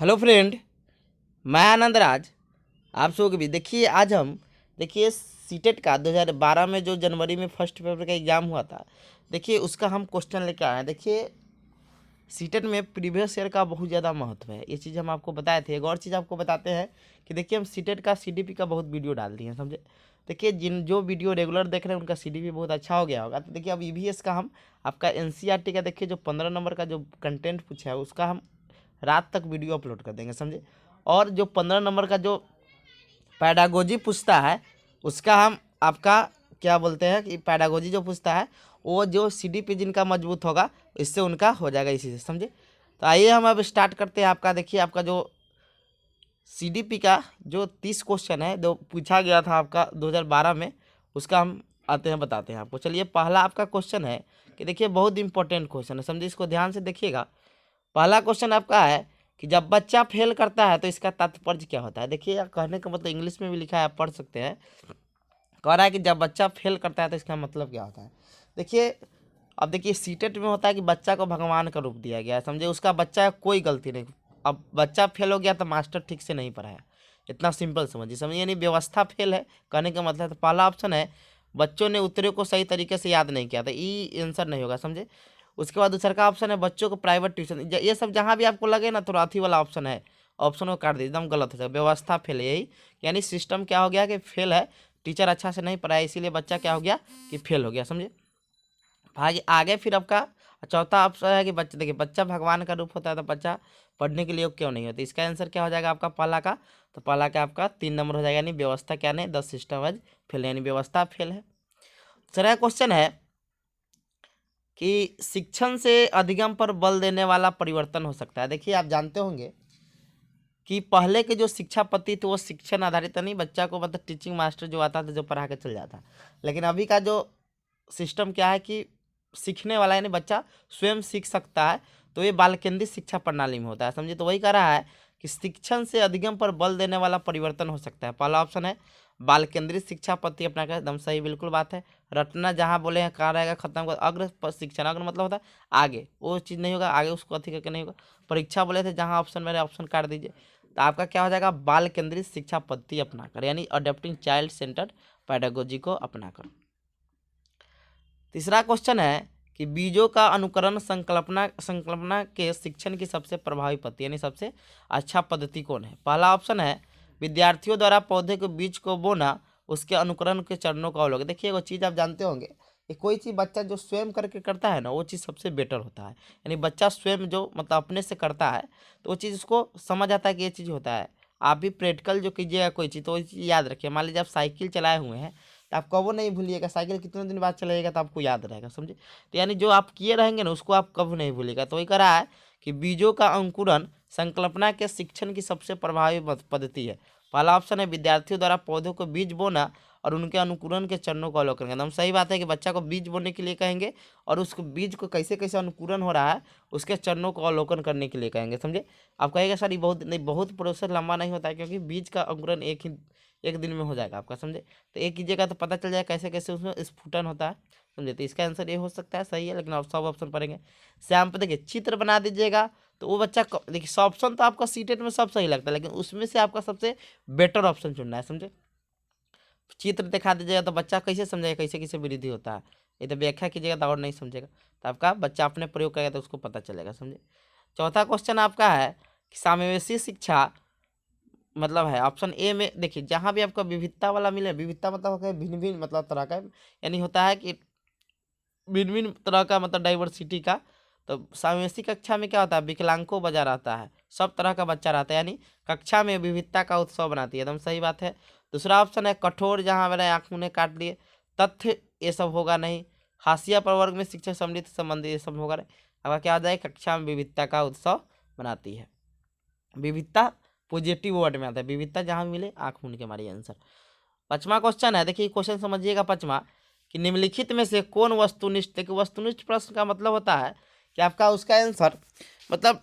Hello friend, मैं आनंद राज। आप सबको भी देखिए, आज हम देखिए सीटेट का 2012 में जो जनवरी में फर्स्ट पेपर का एग्ज़ाम हुआ था, देखिए उसका हम क्वेश्चन लेके आए हैं। देखिए सीटेट में प्रीवियस ईयर का बहुत ज़्यादा महत्व है, ये चीज़ हम आपको बताए थे। एक और चीज़ आपको बताते हैं कि देखिए हम सीटेट का सीडीपी का बहुत वीडियो डाल दिए हैं, समझे। देखिए जिन जो वीडियो रेगुलर देख रहे हैं उनका सीडीपी बहुत अच्छा हो गया होगा। तो देखिए अब ईवीएस का हम आपका एनसीईआरटी का देखिए जो 15 नंबर का जो कंटेंट पूछा है उसका हम रात तक वीडियो अपलोड कर देंगे, समझे। और जो 15 नंबर का जो पैडागोजी पूछता है उसका हम आपका क्या बोलते हैं कि पैडागोजी जो पूछता है वो जो सीडीपी जिनका मजबूत होगा इससे उनका हो जाएगा इसी से, समझे। तो आइए हम अब स्टार्ट करते हैं। आपका देखिए आपका जो सीडीपी का जो 30 क्वेश्चन है जो पूछा गया था आपका 2012 में, उसका हम आते हैं बताते हैं आपको। चलिए पहला आपका क्वेश्चन है कि देखिए बहुत इंपॉर्टेंट क्वेश्चन है, समझिए, इसको ध्यान से देखिएगा। पहला क्वेश्चन आपका है कि जब बच्चा फेल करता है तो इसका तात्पर्य क्या होता है। देखिए कहने का मतलब इंग्लिश में भी लिखा है, आप पढ़ सकते हैं। कह रहा है कि जब बच्चा फेल करता है तो इसका मतलब क्या होता है। देखिए अब देखिए सीटेट में होता है कि बच्चा को भगवान का रूप दिया गया है, समझे। उसका बच्चा कोई गलती नहीं, अब बच्चा फेल हो गया तो मास्टर ठीक से नहीं पढ़ाया, इतना सिंपल समझिए, समझिए। यानी व्यवस्था फेल है कहने का मतलब। तो पहला ऑप्शन है बच्चों ने उत्तरों को सही तरीके से याद नहीं किया था, ई आंसर नहीं होगा, समझे। उसके बाद दूसरा का ऑप्शन है बच्चों को प्राइवेट ट्यूशन, ये सब जहाँ भी आपको लगे ना थोड़ा अथी वाला ऑप्शन है, ऑप्शन को काट दीजिए, एकदम गलत हो जाएगा। व्यवस्था फेल है यही, यानी सिस्टम क्या हो गया कि फेल है, टीचर अच्छा से नहीं पढ़ाया इसीलिए बच्चा क्या हो गया कि फेल हो गया, समझे। आगे आगे फिर आपका चौथा ऑप्शन है कि बच्चा, देखिए बच्चा भगवान का रूप होता है तो बच्चा पढ़ने के लिए योग्य क्यों नहीं होता। इसका आंसर क्या हो जाएगा आपका पहला का, तो पहला का आपका 3 नंबर हो जाएगा, यानी व्यवस्था क्या नहीं, द सिस्टम वाइज फेल, यानी व्यवस्था फेल है। दूसरा क्वेश्चन है कि शिक्षण से अधिगम पर बल देने वाला परिवर्तन हो सकता है। देखिए आप जानते होंगे कि पहले के जो शिक्षा पद्धति थी वो शिक्षण आधारित नहीं, बच्चा को मतलब टीचिंग मास्टर जो आता था जो पढ़ा के चल जाता। लेकिन अभी का जो सिस्टम क्या है कि सीखने वाला यानी बच्चा स्वयं सीख सकता है, तो ये बाल केंद्रित शिक्षा प्रणाली में होता है, समझिए। तो वही कह रहा है कि शिक्षण से अधिगम पर बल देने वाला परिवर्तन हो सकता है। पहला ऑप्शन है बाल केंद्रित शिक्षा पद्धति अपना कर, एकदम सही, बिल्कुल बात है। रटना जहाँ बोले हैं कहाँ रहेगा, खत्म कर। अग्र शिक्षण, अग्र मतलब होता है आगे, वो चीज़ नहीं होगा, आगे उसको अथी करके नहीं होगा। परीक्षा बोले थे जहाँ ऑप्शन मेरे, ऑप्शन काट दीजिए। तो आपका क्या हो जाएगा, बाल केंद्रित शिक्षा पद्धति अपनाकर, यानी अडॉप्टिंग चाइल्ड सेंटर्ड पैडागोजी को अपनाकर। तीसरा क्वेश्चन है कि बीजों का अनुकरण संकल्पना संकल्पना के शिक्षण की सबसे प्रभावी पद्धति यानी सबसे अच्छा पद्धति कौन है। पहला ऑप्शन है विद्यार्थियों द्वारा पौधे के बीज को बोना, उसके अनुकरण के चरणों का अवलोकन। देखिए वो चीज़ आप जानते होंगे कि कोई चीज़ बच्चा जो स्वयं करके करता है ना वो चीज़ सबसे बेटर होता है। यानी बच्चा स्वयं जो मतलब अपने से करता है तो वो चीज़ उसको समझ आता है कि ये चीज़ होता है। आप भी प्रैक्टिकल जो कीजिएगा कोई चीज़ तो वो चीज़ याद रखिए। मान लीजिए आप साइकिल चलाए हुए हैं तो आप कबो नहीं भूलिएगा, साइकिल कितने दिन बाद चलाइएगा तो आपको याद रहेगा, समझे। तो यानी जो आप किए रहेंगे ना उसको आप कभी नहीं भूलिएगा। तो वही कह रहा है कि बीजों का अंकुरन संकल्पना के शिक्षण की सबसे प्रभावी पद्धति है। पहला ऑप्शन है विद्यार्थियों द्वारा पौधों को बीज बोना और उनके अनुकूलन के चरणों का अवलोकन करना। हम सही बात है कि बच्चा को बीज बोने के लिए कहेंगे और उसको बीज को कैसे कैसे अनुकूलन हो रहा है उसके चरणों को अवलोकन करने के लिए कहेंगे, समझे। आप कहेंगे सर ये बहुत नहीं, बहुत प्रोसेस लंबा नहीं होता है क्योंकि बीज का अंकुरन एक दिन में हो जाएगा आपका, समझे। तो एक कीजिएगा तो पता चल जाएगा कैसे कैसे उसमें स्फुटन होता है, समझे। तो इसका आंसर ये हो सकता है, सही है। लेकिन आप सब ऑप्शन पढ़ेंगे। श्याम पे देखिए चित्र बना दीजिएगा तो वो बच्चा देखिए सब ऑप्शन तो आपका सीटेट में सब सही लगता है लेकिन उसमें से आपका सबसे बेटर ऑप्शन चुनना है, समझे। चित्र दिखा दीजिएगा तो बच्चा कैसे समझेगा कैसे कैसे वृद्धि होता है, ये तो व्याख्या कीजिएगा तो और नहीं समझेगा। तो आपका बच्चा अपने प्रयोग करेगा तो उसको पता चलेगा, समझे। चौथा क्वेश्चन आपका है कि समावेशी शिक्षा मतलब है ऑप्शन ए में। देखिए जहाँ भी आपका विविधता वाला मिले, विविधता मतलब होता है भिन्न भिन्न मतलब तरह का, यानी होता है कि भिन्न भिन्न तरह का मतलब डाइवर्सिटी का। तो समावेशी कक्षा में क्या होता है, विकलांगों बजा रहता है, सब तरह का बच्चा रहता है, यानी कक्षा में विविधता का उत्सव बनाती है, एकदम सही बात है। दूसरा ऑप्शन है कठोर, जहाँ मैंने आँख मुँह काट लिए, तथ्य ये सब होगा नहीं। हाशिया प्रवर्ग में शिक्षा समृद्ध संबंधित ये सब होगा नहीं। अब क्या हो जाए, कक्षा में विविधता का उत्सव बनाती है। विविधता पॉजिटिव वर्ड में आता है, विविधता जहाँ मिले आँख मूंद के मारिए आंसर। पांचवा क्वेश्चन है, देखिए क्वेश्चन समझिएगा पांचवा कि निम्नलिखित में से कौन वस्तुनिष्ठ। देखिए वस्तुनिष्ठ प्रश्न का मतलब होता है कि आपका उसका आंसर मतलब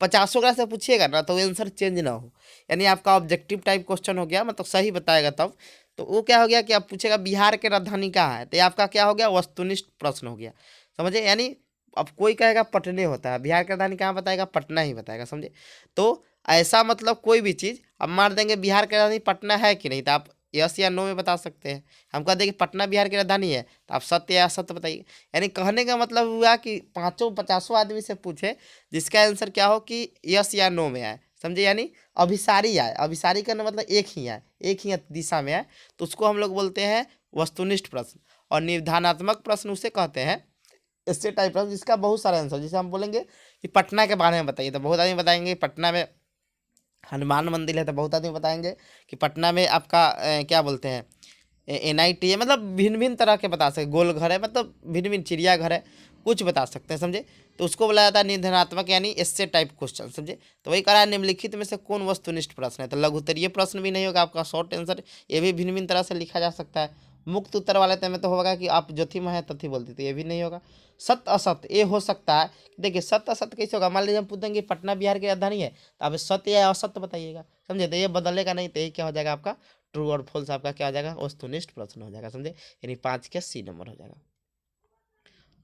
50 से पूछिएगा ना तो आंसर चेंज ना हो, यानी आपका ऑब्जेक्टिव टाइप क्वेश्चन हो गया, मतलब सही बताएगा तब। तो वो क्या हो गया कि आप पूछेगा बिहार के राजधानी कहाँ है, तो ये आपका क्या हो गया, वस्तुनिष्ठ प्रश्न हो गया, समझे। यानी अब कोई कहेगा पटने होता है, बिहार की राजधानी कहाँ बताएगा, पटना ही बताएगा, समझे। तो ऐसा मतलब कोई भी चीज़ अब मार देंगे बिहार की राजधानी पटना है कि नहीं, तो आप यस या नो में बता सकते हैं। हम कह दें कि पटना बिहार की राजधानी है, तो आप सत्य या असत्य बताइए। यानी कहने का मतलब हुआ कि 550 आदमी से पूछे, जिसका आंसर क्या हो कि यस या नो में आए, समझे। यानी अभिसारी आए, अभिसारी करना मतलब एक ही आए, एक ही दिशा में आए, तो उसको हम लोग बोलते हैं वस्तुनिष्ठ प्रश्न। और निर्धारणात्मक प्रश्न उसे कहते हैं, इससे टाइप प्रश्न जिसका बहुत सारा आंसर। जैसे हम बोलेंगे कि पटना के बारे में बताइए, तो बहुत आदमी बताएंगे पटना में हनुमान मंदिर है, तो बहुत आदमी बताएंगे कि पटना में आपका क्या बोलते हैं NIT है, मतलब भिन्न भिन्न तरह के बता सकते, गोलघर है, मतलब भिन्न भिन्न चिड़ियाघर है, कुछ बता सकते हैं, समझे। तो उसको बोला जाता है निर्धारणात्मक यानी एस्से टाइप क्वेश्चन, समझे। तो वही करा है, निम्नलिखित में से कौन वस्तुनिष्ठ प्रश्न है, तो लघुत्तरीय प्रश्न भी नहीं होगा आपका, शॉर्ट आंसर ये भी भिन्न भिन्न तरह से लिखा जा सकता है। मुक्त उत्तर वाले में तो होगा कि आप ज्योति में है तथी बोलती, तो ये भी नहीं होगा। सत्य असत्य ये हो सकता है, देखिए सत्य असत्य कैसे होगा, मान लीजिए हम पूछेंगे पटना बिहार की राजधानी है, तो आप सत्य या असत्य बताइएगा, समझे। तो ये बदलेगा नहीं, तो ये क्या हो जाएगा आपका ट्रू और फॉल्स, आपका क्या हो जाएगा वस्तुनिष्ठ प्रश्न हो जाएगा, समझे। यानी 5 के C नंबर हो जाएगा।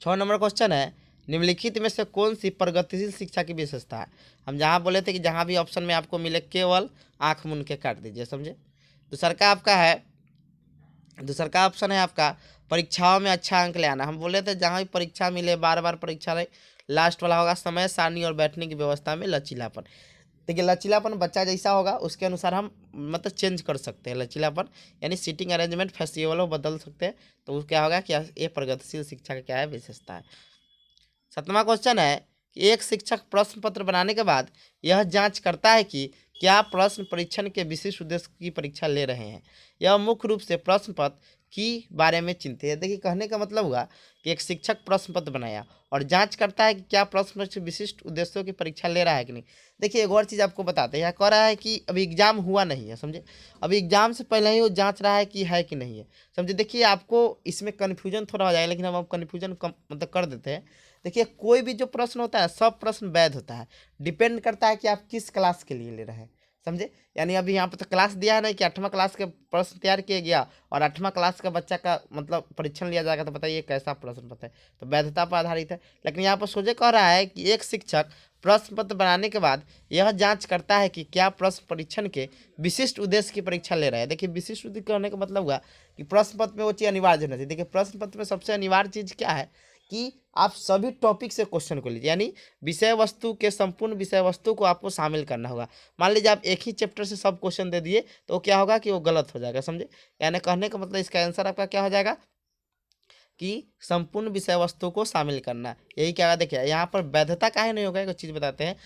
6 नंबर क्वेश्चन है, निम्नलिखित में से कौन सी प्रगतिशील शिक्षा की विशेषता है। हम जहाँ बोले थे कि जहाँ भी ऑप्शन में आपको मिले केवल आंख मूंद के काट दीजिए, समझे। दूसरा का आपका है, दूसरा का ऑप्शन है आपका परीक्षाओं में अच्छा अंक ले आना। हम बोले थे जहाँ भी परीक्षा मिले, बार बार परीक्षा नहीं, लास्ट वाला होगा समय सारणी और बैठने की व्यवस्था में लचीलापन। देखिए लचीलापन बच्चा जैसा होगा उसके अनुसार हम मतलब चेंज कर सकते हैं लचीलापन, यानी सीटिंग अरेंजमेंट फेस्टिवल बदल सकते हैं। तो वो क्या होगा कि ये प्रगतिशील शिक्षा का क्या है विशेषता है। 7वां क्वेश्चन है कि एक शिक्षक प्रश्न पत्र बनाने के बाद यह जांच करता है कि क्या प्रश्न परीक्षण के विशिष्ट उद्देश्य की परीक्षा ले रहे हैं। यह मुख्य रूप से प्रश्न पत्र की बारे में चिंतित है। देखिए कहने का मतलब हुआ कि एक शिक्षक प्रश्न पत्र बनाया और जांच करता है कि क्या प्रश्न पत्र विशिष्ट उद्देश्यों की परीक्षा ले रहा है कि नहीं। देखिए एक और चीज़ आपको बताते हैं, यहाँ कह रहा है कि अभी एग्जाम हुआ नहीं है, समझे। अभी एग्जाम से पहले ही वो जांच रहा है कि नहीं है, समझे। देखिए आपको इसमें कन्फ्यूजन थोड़ा हो जाएगा, लेकिन हम कन्फ्यूजन कम मतलब कर देते हैं। देखिए कोई भी जो प्रश्न होता है सब प्रश्न वैध होता है, डिपेंड करता है कि आप किस क्लास के लिए ले रहे हैं, समझे। यानी अभी यहाँ पर तो क्लास दिया है ना कि 8वां क्लास के प्रश्न तैयार किया गया और 8वां क्लास का बच्चा का मतलब परीक्षण लिया जाएगा, तो बताइए कैसा प्रश्न पत्र है, तो वैधता पर आधारित है। लेकिन यहाँ पर सोचे कह रहा है कि एक शिक्षक प्रश्न पत्र बनाने के बाद यह जांच करता है कि क्या प्रश्न परीक्षण के विशिष्ट उद्देश्य की परीक्षा ले रहे हैं। देखिए विशिष्ट उद्देश्य करने का मतलब हुआ कि प्रश्न पत्र में वो चीज़ अनिवार्य होना चाहिए। देखिए प्रश्न पत्र में सबसे अनिवार्य चीज़ क्या है कि आप सभी टॉपिक से क्वेश्चन को लीजिए, यानी विषय वस्तु के संपूर्ण विषय वस्तु को आपको शामिल करना होगा। मान लीजिए आप एक ही चैप्टर से सब क्वेश्चन दे दिए तो क्या होगा कि वो गलत हो जाएगा, समझे। यानी कहने का मतलब इसका आंसर आपका क्या हो जाएगा कि संपूर्ण विषय वस्तु को शामिल करना, यही क्या देखिए यहाँ पर वैधता काहे नहीं होगा, एक चीज़ बताते हैं।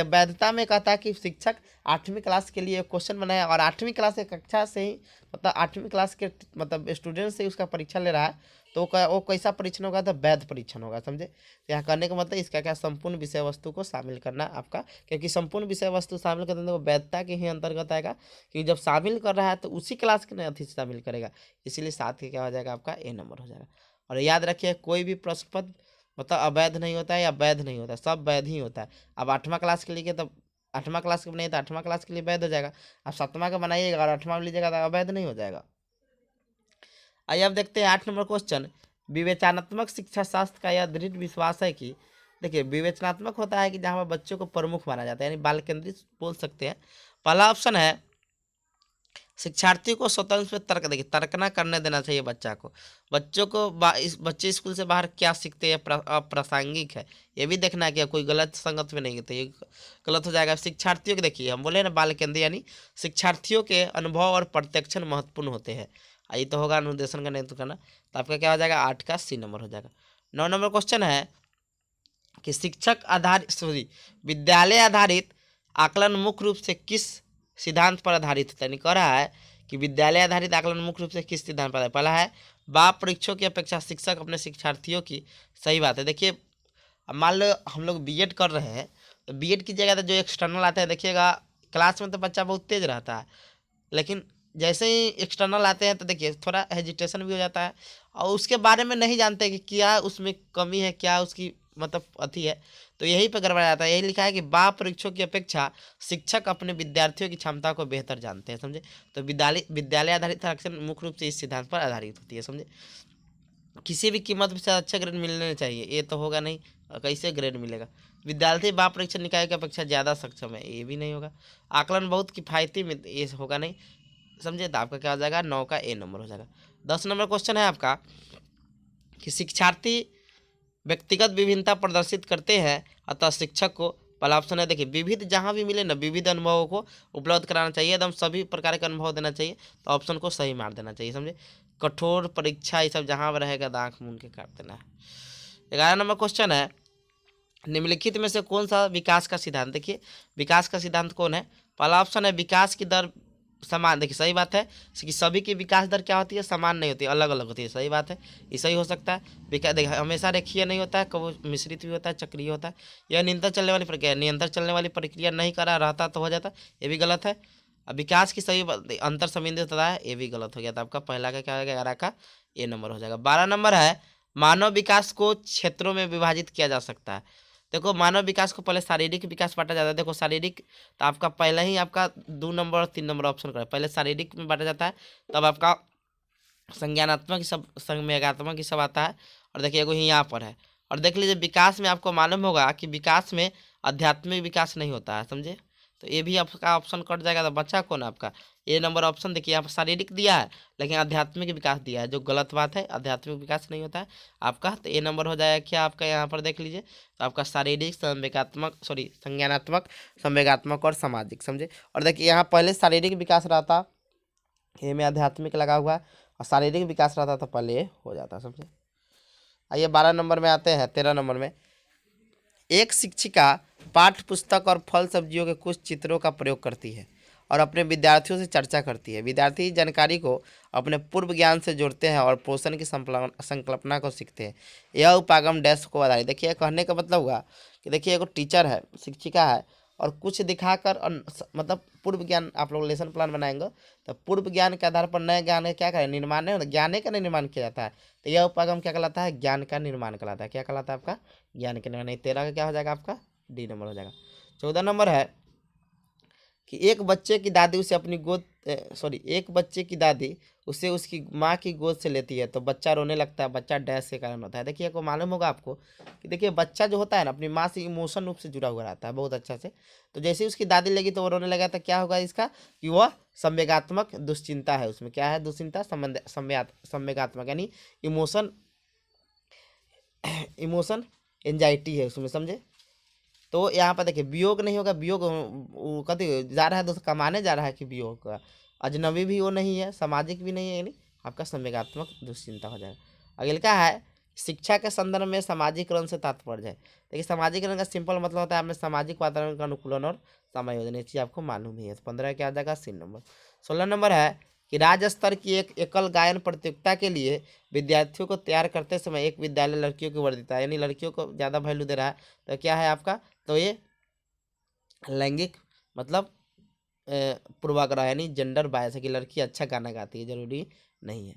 वैधता में कहता है कि शिक्षक 8वीं क्लास के लिए क्वेश्चन बनाया और 8वीं क्लास की कक्षा से ही मतलब 8वीं क्लास के मतलब स्टूडेंट से ही उसका परीक्षा ले रहा है, तो वो कैसा परीक्षण होगा, तो वैध परीक्षण होगा, समझे। तो यहाँ करने का मतलब इसका क्या संपूर्ण विषय वस्तु को शामिल करना आपका, क्योंकि संपूर्ण विषय वस्तु शामिल करते हैं तो वो वैधता के ही अंतर्गत आएगा, कि जब शामिल कर रहा है तो उसी क्लास के अति शामिल करेगा, इसीलिए 7 के क्या हो जाएगा आपका A नंबर हो जाएगा। और याद रखिए कोई भी प्रश्न पत्र मतलब अवैध नहीं होता है या वैध नहीं होता है, सब वैध ही होता है। अब 8वां क्लास के लिए तो 8वां क्लास के बनाइए तो 8वां क्लास के लिए वैध हो जाएगा, अब 7वां का बनाइएगा और 8वां में लीजिएगा तो अवैध नहीं हो जाएगा। आइए अब देखते हैं 8 नंबर क्वेश्चन। विवेचनात्मक शिक्षा शास्त्र का यह दृढ़ विश्वास है कि, देखिए विवेचनात्मक होता है कि जहाँ पर बच्चों को प्रमुख माना जाता है, यानी बाल केंद्रित बोल सकते हैं। पहला ऑप्शन है शिक्षार्थियों को स्वतंत्र में तर्क, देखिए तर्कना करने देना चाहिए बच्चा को। बच्चों को बच्चे स्कूल से बाहर क्या सीखते हैं अप्रासंगिक है, ये भी देखना है कि कोई गलत संगत में नहीं होते, ये गलत हो जाएगा। शिक्षार्थियों के देखिए हम बोले ना बाल केंद्र, यानी शिक्षार्थियों के अनुभव और प्रत्यक्षण महत्वपूर्ण होते हैं, ये तो होगा अनुदेशन का नेतृत्व करना, तो आपका क्या हो जाएगा 8 का C नंबर हो जाएगा। 9 नंबर क्वेश्चन है कि शिक्षक आधारित सॉरी विद्यालय आधारित आकलन मुख्य रूप से किस सिद्धांत पर आधारित होता है। कह रहा है कि विद्यालय आधारित आकलन मुख्य रूप से किस सिद्धांत पर आधारित। पहला है बाप परीक्षों की अपेक्षा शिक्षक अपने शिक्षार्थियों की, सही बात है। देखिए अब मान लो हम लोग B.Ed कर रहे हैं, तो B.Ed कीजिएगा तो जो एक्सटर्नल आते हैं देखिएगा क्लास में तो बच्चा बहुत तेज रहता है, लेकिन जैसे ही एक्सटर्नल आते हैं तो देखिए थोड़ा हेजिटेशन भी हो जाता है और उसके बारे में नहीं जानते कि क्या उसमें कमी है, क्या उसकी मतलब अथी है, तो यही पे गड़बड़ा जाता है। यही लिखा है कि बाप परीक्षों की अपेक्षा शिक्षक अपने विद्यार्थियों की क्षमता को बेहतर जानते हैं, समझे। तो विद्यालय आधारित आरक्षण मुख्य रूप से इस सिद्धांत पर आधारित होती है, समझे। किसी भी कीमत से अच्छा ग्रेड मिलने चाहिए, ये तो होगा नहीं। कैसे ग्रेड मिलेगा? विद्यार्थी बाप परीक्षण निकाय की अपेक्षा ज़्यादा सक्षम है, ये भी नहीं होगा। आकलन बहुत किफ़ायती में, ये होगा नहीं। समझे? तो आपका क्या हो जाएगा? 9 का ए नंबर हो जाएगा। 10 नंबर क्वेश्चन है आपका कि शिक्षार्थी व्यक्तिगत विभिन्नता प्रदर्शित करते हैं, अतः शिक्षक को, पहला ऑप्शन है देखिए विविध, जहाँ भी मिले ना विविध अनुभवों को उपलब्ध कराना चाहिए, एकदम सभी प्रकार के अनुभव देना चाहिए, तो ऑप्शन को सही मार देना चाहिए। समझे? कठोर परीक्षा ये सब जहाँ रहेगा दांख मूंद के काट देना है। 11 नंबर क्वेश्चन है निम्नलिखित में से कौन सा विकास का सिद्धांत, देखिए विकास का सिद्धांत कौन है? पहला ऑप्शन है विकास की दर समान, देखिए सही बात है कि सभी की विकास दर क्या होती है? समान नहीं होती, अलग अलग होती है, सही बात है, ये सही हो सकता है। विकास देखिए हमेशा रेखीय नहीं होता है, कभी मिश्रित भी होता है, चक्रीय होता है। यह निरंतर चलने वाली प्रक्रिया, निरंतर चलने वाली प्रक्रिया नहीं करा रहता तो हो जाता, ये भी गलत है। अब विकास की सही अंतर संबंधित होता है, ये भी गलत हो गया। तो आपका पहला का क्या हो जाएगा? 11 का ए नंबर हो जाएगा। 12 नंबर है मानव विकास को क्षेत्रों में विभाजित किया जा सकता है। देखो मानव विकास को पहले शारीरिक विकास बांटा जाता है। देखो शारीरिक, तो आपका पहले ही आपका 2 नंबर और 3 नंबर ऑप्शन करें, पहले शारीरिक में बांटा जाता है, तब आपका संज्ञानात्मक सब, संवेगात्मक ही सब आता है। और देखिए एगो यहाँ पर है। और देख लीजिए विकास में आपको मालूम होगा कि विकास में आध्यात्मिक विकास नहीं होता है, समझे? तो ये भी आपका ऑप्शन कट जाएगा। तो बचा कौन आपका? ए नंबर ऑप्शन। देखिए यहाँ पर शारीरिक दिया है लेकिन आध्यात्मिक विकास दिया है, जो गलत बात है, आध्यात्मिक विकास नहीं होता है आपका। तो ए नंबर हो जाएगा क्या आपका? यहाँ पर देख लीजिए, तो आपका शारीरिक, संवेगात्मक, सॉरी संज्ञानात्मक, संवेगात्मक और सामाजिक। समझे? और देखिए यहाँ पहले शारीरिक विकास रहता, ए में आध्यात्मिक लगा हुआ है, और शारीरिक विकास रहता तो पहले ये हो जाता। समझे? आइए 12 नंबर में आते हैं। 13 नंबर में एक शिक्षिका पाठ्य पुस्तक और फल सब्जियों के कुछ चित्रों का प्रयोग करती है और अपने विद्यार्थियों से चर्चा करती है। विद्यार्थी जानकारी को अपने पूर्व ज्ञान से जोड़ते हैं और पोषण की संकल्पना को सीखते हैं। यह उपागम डैश को आधारित। देखिए कहने का मतलब हुआ कि देखिए एगो टीचर है, शिक्षिका है, और कुछ दिखाकर और मतलब पूर्व ज्ञान, आप लोग लेसन प्लान बनाएंगे तो पूर्व ज्ञान के आधार पर नए ज्ञान का क्या करें? निर्माण नहीं होता, ज्ञान का निर्माण किया जाता है। तो यह उपागम क्या कहलाता है? ज्ञान का निर्माण कहलाता है। क्या कहलाता है आपका? ज्ञान के निर्माण। 13 का क्या हो जाएगा आपका? डी नंबर हो जाएगा। 14 नंबर है कि एक बच्चे की दादी उसे अपनी गोद, सॉरी, एक बच्चे की दादी उसे उसकी माँ की गोद से लेती है तो बच्चा रोने लगता है। बच्चा डैश के कारण होता है। देखिए को मालूम होगा आपको कि देखिए बच्चा जो होता है ना अपनी माँ से इमोशन रूप से जुड़ा हुआ रहता है बहुत अच्छा से। तो जैसे ही उसकी दादी लेगी तो वो रोने लगा, तो क्या होगा इसका? कि वह संवेगात्मक दुश्चिंता है, उसमें क्या है? दुश्चिंता, संवेगात्मक यानी इमोशन, इमोशन एंजाइटी है उसमें। समझे? तो यहाँ पर देखिए वियोग नहीं होगा। वियोग वो कभी जा रहा है दोस्त कमाने जा रहा है कि वियोग का? अजनबी भी वो नहीं है, सामाजिक भी नहीं है, यानी आपका संवेगात्मक दुश्चिंता हो जाएगा। अगले का है शिक्षा के संदर्भ में सामाजिकरण से तात्पर्य है। देखिए सामाजिकरण का सिंपल मतलब होता है अपने सामाजिक वातावरण का अनुकूलन और समायोजन। ये चीज़ आपको मालूम ही है। 15 क्या आ जाएगा? सी नंबर। 16 नंबर है कि राज्य स्तर की एक एकल गायन प्रतियोगिता के लिए विद्यार्थियों को तैयार करते समय एक विद्यालय लड़कियों की वर्दिता, यानी लड़कियों को ज़्यादा वैल्यू दे रहा है। तो क्या है आपका? तो ये लैंगिक मतलब पूर्वाग्रह यानी जेंडर बायस है कि लड़की अच्छा गाना गाती है, जरूरी नहीं है।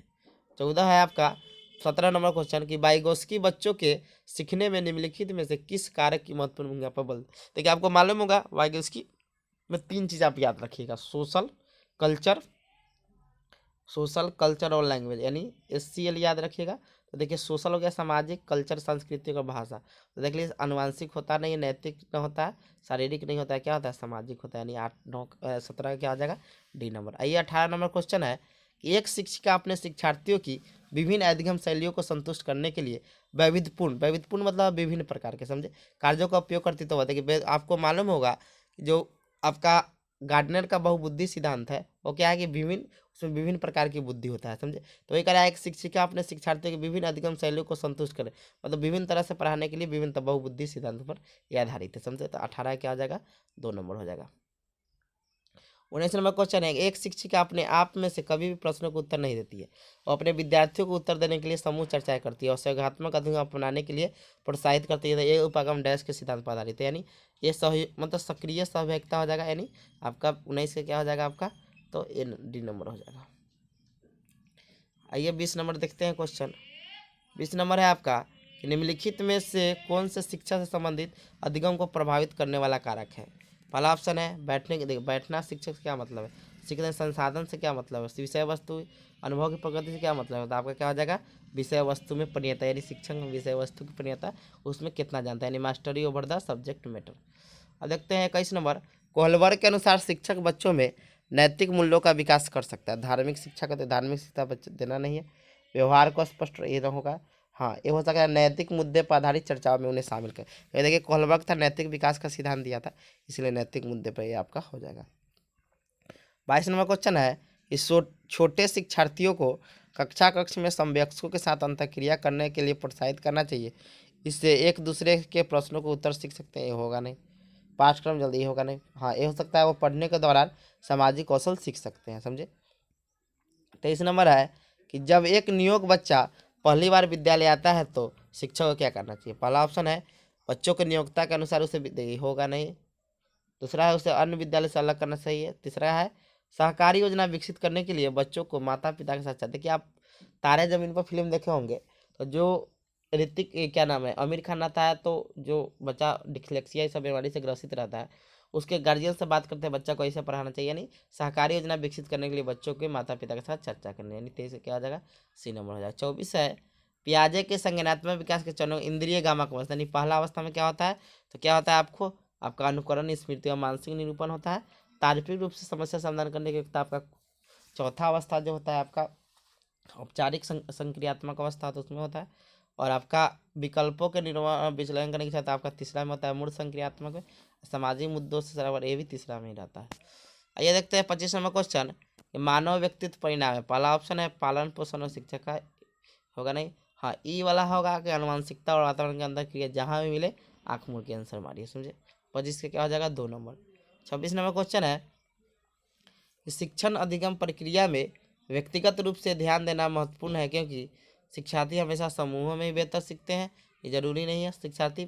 14 है आपका 17 नंबर क्वेश्चन कि वाइगोस्की बच्चों के सीखने में निम्नलिखित में से किस कारक की महत्वपूर्ण भूमिका पर बल। देखिए आपको मालूम होगा वाइगोस्की में 3 चीज़ आप याद रखिएगा, कल्चर सोशल कल्चर और लैंग्वेज, यानी SCL याद रखिएगा। तो देखिए सोशल हो गया सामाजिक, कल्चर सांस्कृतिक और भाषा। तो देख लीजिए अनुवांशिक होता नहीं, नैतिक न होता है, शारीरिक नहीं होता है, क्या होता है? सामाजिक होता है। यानी 8 9 17 क्या आ जाएगा? D number. आइए 18 नंबर क्वेश्चन है कि एक शिक्षिका अपने शिक्षार्थियों की विभिन्न अधिगम शैलियों को संतुष्ट करने के लिए वैविध्यपूर्ण मतलब विभिन्न प्रकार के, समझे, कार्यों का उपयोग करती तो बताइए। आपको मालूम होगा कि जो आपका गार्डनर का बहुबुद्धि सिद्धांत है वो क्या है कि विभिन्न, उसमें विभिन्न प्रकार की बुद्धि होता है। समझे? तो वही कह रहा है एक शिक्षिका अपने शिक्षार्थियों की विभिन्न अधिगम शैलियों को संतुष्ट करे, मतलब विभिन्न तरह से पढ़ाने के लिए विभिन्न बहुबुद्धि सिद्धांत पर यह आधारित है। समझे? तो 18 क्या हो जाएगा? 2 नंबर हो जाएगा। 19 नंबर क्वेश्चन है एक शिक्षिका अपने आप में से कभी भी प्रश्नों को उत्तर नहीं देती है, वो अपने विद्यार्थियों को उत्तर देने के लिए समूह चर्चाएं करती है और सहयोगात्मक अधिगम अपनाने के लिए प्रोत्साहित करती है। तो ये उपागम डैश के सिद्धांत पर आधारित है, यानी ये मतलब सक्रिय सहभागिता हो जाएगा, यानी आपका 19 का क्या हो जाएगा आपका? तो ए डी नंबर हो जाएगा। आइए 20 नंबर देखते हैं क्वेश्चन। 20 नंबर है आपका कि निम्नलिखित में से कौन से शिक्षा से संबंधित अधिगम को प्रभावित करने वाला कारक है? पहला ऑप्शन है बैठने के, देखिए बैठना शिक्षक से क्या मतलब है? सीखते हैं संसाधन से क्या मतलब है, विषय वस्तु। अनुभव की प्रकृति से क्या मतलब है, तो आपका क्या हो जाएगा विषय वस्तु में परिणता, यानी शिक्षक विषय वस्तु की परिणता उसमें कितना जानता है, यानी mastery over the subject matter. अब देखते हैं 21 नंबर, कोहलवर के अनुसार शिक्षक बच्चों में नैतिक मूल्यों का विकास कर सकता है। धार्मिक शिक्षा का तो धार्मिक शिक्षा बच्चे देना नहीं है, व्यवहार को स्पष्ट ये ना होगा। हाँ, ये हो सकता है नैतिक मुद्दे पर आधारित चर्चाओं में उन्हें शामिल कर। ये देखिए कोहलवर था नैतिक विकास का सिद्धांत दिया था, इसलिए नैतिक मुद्दे पर ये आपका हो जाएगा। 22 नंबर क्वेश्चन है, इस छोटे शिक्षार्थियों को कक्ष में समवयस्कों के साथ अंतःक्रिया करने के लिए प्रोत्साहित करना चाहिए। इससे एक दूसरे के प्रश्नों को उत्तर सीख सकते हैं। ये होगा नहीं, पाठ्यक्रम जल्दी होगा नहीं। हाँ, ये हो सकता है वो पढ़ने के दौरान सामाजिक कौशल सीख सकते हैं, समझे। 23 नंबर है कि जब एक नियोग बच्चा पहली बार विद्यालय आता है तो शिक्षक को क्या करना चाहिए। पहला ऑप्शन है बच्चों की नियोक्ता के अनुसार उसे होगा नहीं। दूसरा है उसे अन्य विद्यालय से अलग करना चाहिए। तीसरा है सहकारी योजना विकसित करने के लिए बच्चों को माता पिता के साथ चाहते। देखिए आप तारे जमीन पर फिल्म देखे होंगे, तो जो ऋतिक क्या नाम है आमिर खान आता है, तो जो बच्चा डिस्लेक्सिया सब बीमारी से ग्रसित रहता है उसके गार्जियन से बात करते हैं बच्चा को ऐसे पढ़ाना चाहिए, यानी सहकारी योजना विकसित करने के लिए बच्चों के माता पिता के साथ चर्चा करनी, यानी 23 क्या हो जाएगा सी नंबर हो जाएगा। 24 है पियाजे के संज्ञानात्मक विकास के चरणों इंद्रिय गामा को, यानी पहला अवस्था में क्या होता है, तो क्या होता है आपका अनुकरण स्मृति और मानसिक निरूपण होता है। तार्किक रूप से समस्या समाधान करने के वक्त आपका चौथा अवस्था जो होता है आपका औपचारिक संक्रियात्मक अवस्था, तो उसमें होता है। और आपका विकल्पों के निर्माण विश्लेषण करने के साथ आपका तीसरा में होता है मूल संक्रियात्मक, सामाजिक मुद्दों से सराबर, ये भी तीसरा में ही रहता है। आइए देखते हैं 25 नंबर क्वेश्चन, मानव व्यक्तित्व परिणाम है। पहला ऑप्शन है पालन पोषण और शिक्षा का, होगा नहीं। हाँ, ई वाला होगा कि अनुवांशिकता और वातावरण के अंदर क्रिया, जहाँ भी मिले आँख मूड़ के आंसर मारिए, समझे। 25 के क्या हो जाएगा 2 नंबर। 26 नंबर क्वेश्चन है शिक्षण अधिगम प्रक्रिया में व्यक्तिगत रूप से ध्यान देना महत्वपूर्ण है, क्योंकि शिक्षार्थी हमेशा समूहों में ही बेहतर सीखते हैं। ये जरूरी नहीं है, शिक्षार्थी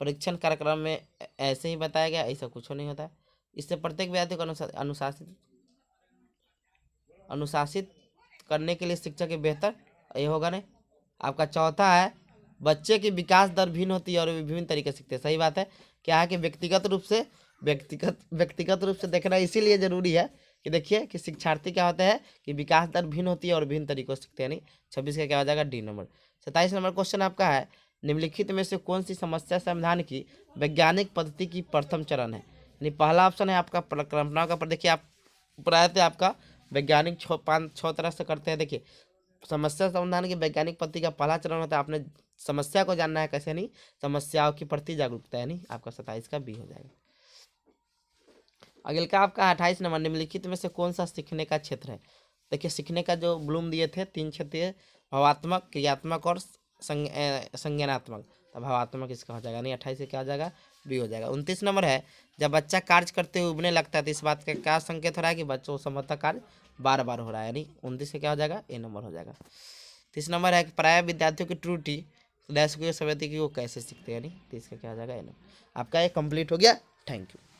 परीक्षण कार्यक्रम में ऐसे ही बताया गया, ऐसा कुछ नहीं होता है। इससे प्रत्येक विद्यार्थी को अनुशासित करने के लिए शिक्षक के बेहतर, ये होगा नहीं। आपका चौथा है बच्चे की विकास दर भिन्न होती है और विभिन्न तरीके से सीखते हैं। सही बात है, क्या है कि व्यक्तिगत रूप से देखना इसीलिए जरूरी है कि देखिए कि शिक्षार्थी क्या होते हैं कि विकास दर भिन्न होती है और विभिन्न तरीकों से सीखते हैं। नहीं, 26 का क्या हो जाएगा डी नंबर। 27 नंबर क्वेश्चन आपका है निम्नलिखित में से कौन सी समस्या समाधान की वैज्ञानिक पद्धति की प्रथम चरण है। यानी पहला ऑप्शन है आपका कल्पना का, पर देखिए आप प्रायः आपका वैज्ञानिक 6 तरह से करते हैं। देखिए समस्या समाधान की वैज्ञानिक पद्धति का पहला चरण होता है आपने समस्या को जानना है कैसे, नहीं समस्याओं की प्रति जागरूकता, यानी आपका 27 का बी हो जाएगा। अगले का आपका 28 नंबर निम्नलिखित में से कौन सा सीखने का क्षेत्र है। देखिए सीखने का जो ब्लूम दिए थे 3 क्षेत्र है, भावात्मक, क्रियात्मक और संज्ञानात्मक। तो भावात्मक इसका हो जाएगा नहीं, 28 से क्या हो जाएगा बी हो जाएगा। 29 नंबर है जब बच्चा कार्य करते हुए उबने लगता है तो इस बात का क्या संकेत हो रहा है कि बच्चों को संभवतः कार्य बार बार हो रहा है, यानी 29 से क्या हो जाएगा ए नंबर हो जाएगा। 30 नंबर है कि प्राय विद्यार्थियों की त्रुटि समिति की वो कैसे सीखते हैं, यानी 30 का क्या हो जाएगा ए नंबर। आपका ये कंप्लीट हो गया, थैंक यू।